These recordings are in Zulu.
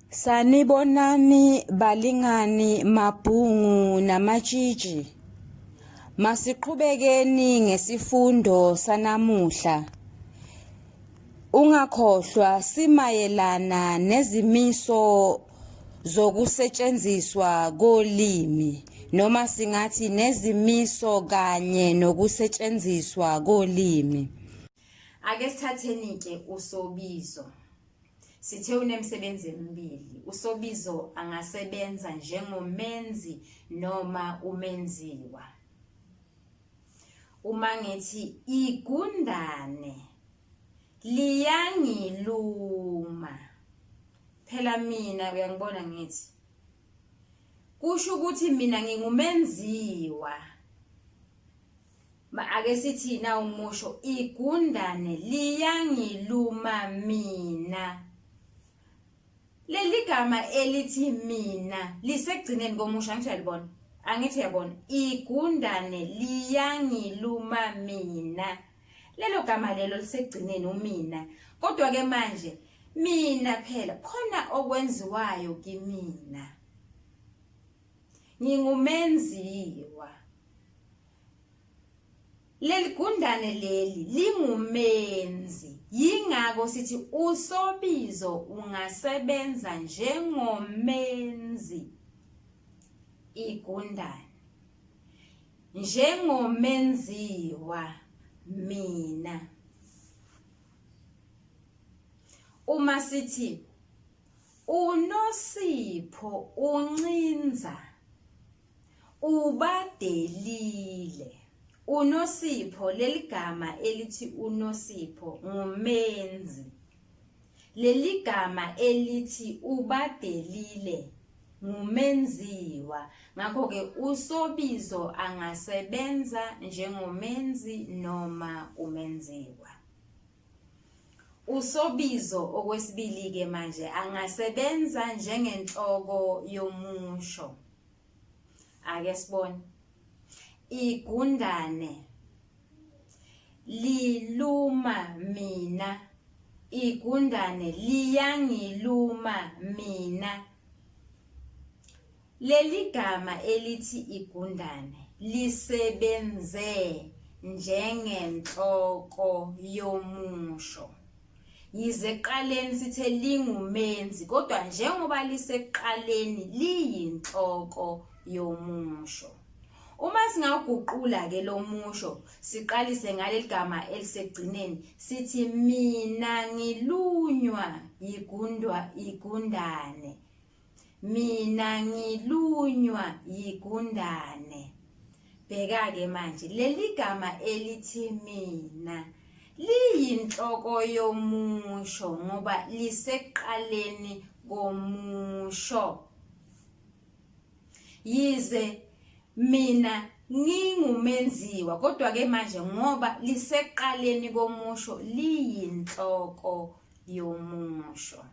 Sanibonani balingani mabhungu namatshitshi. Masiqhubekeni ngesifundo sanamuhla. Ungakhohlwa simayelana nezimiso zokusetshenziswa kolimi noma singathi nezimiso kanye nokusetshenziswa kolimi. Ake sithatheni ke usobizo. Sithe unemisebenzi emibili. Usobizo angasebenza njengomenzi noma umenziwa. Uma ngithi igundane liyangiluma, phela mina uyangibona ngithi kusho ukuthi mina ngingumenziwa. Ake sithi na umusho igundane liyangiluma mina. Leli gama elithi mina lisegcineni komusho, angithi uyalibona? Angithi uyabona? Igundane liyangiluma mina. Lelo gama lelo lisegcineni umina. Kodwa ke manje mina phela khona okwenziwayo kimina. Ngingumenziwa. Leli gundane leli lingumenzi. Yingakho sithi usobizo ungasebenza njengomenzi. Igundane njengomenziwa mina. Uma sithi uNosipho uncinza ubadelile. uNosipho leli gama elithi uNosipho ngumenzi. Leli gama elithi ubadelile ngumenziwa. Ngakho ke usobizo angasebenza njengomenzi noma umenziwa. Usobizo okwesibili ke manje angasebenza njengenhloko yomusho. Ake sibone. Igundane liluma mina. Igundane liyangiluma mina. Leli gama elithi igundane lisebenze njengenhloko yomusho. Yize eqaleni sithe lingumenzi, kodwa njengoba liseqaleni liyinhloko yomusho. Uma singaguqula ke lo musho, siqalise ngaleli gama elisegcineni, sithi mina ngilunywa igundane. Mina ngilunywa igundane. Bheka ke manje leli gama elithi mina liyinhloko yomusho ngoba liseqaleni komusho. Yize mina ngingumenziwa, kodwa ke manje ngoba liseqaleni komusho liyinhloko yomusho.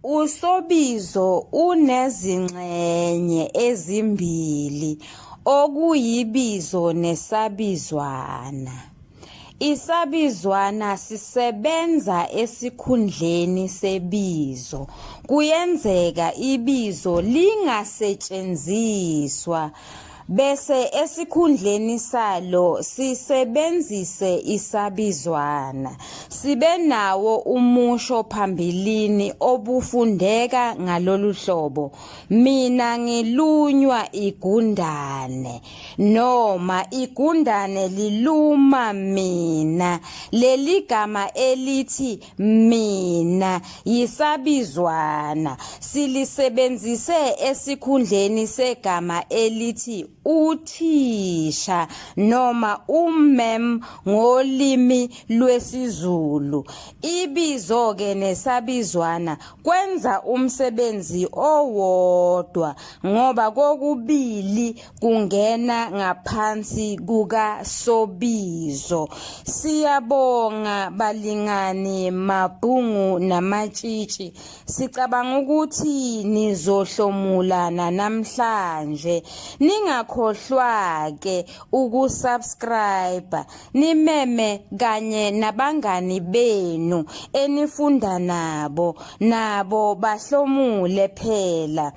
Usobizo unezingxenye ezimbili okuyibizo nesabizwana. Isabizwana sisebenza esikhundleni sebizo. Kuyenzeka ibizo lingasetshenziswa bese esikhundleni salo sisebenzise isabizwana. Sibe nawo umusho phambilini obufundeka ngalolu hlobo. Mina ngilunywa igundane noma igundane liluma mina. Leli gama elithi mina yisabizwana. Silisebenzise esikhundleni segama elithi uthisha noma umem ngolimi lwesiZulu. Ibizo ke nesabizwana kwenza umsebenzi owodwa ngoba kokubili kungena ngaphansi kukasobizo. Siyabonga balingani mabhungu namatshitshi. Sicabanga ukuthi nizohlomulana namhlanje. ningakhohlwa ke ukusubscribe nimeme kanye nabangani benu enifunda nabo bahlomule phela.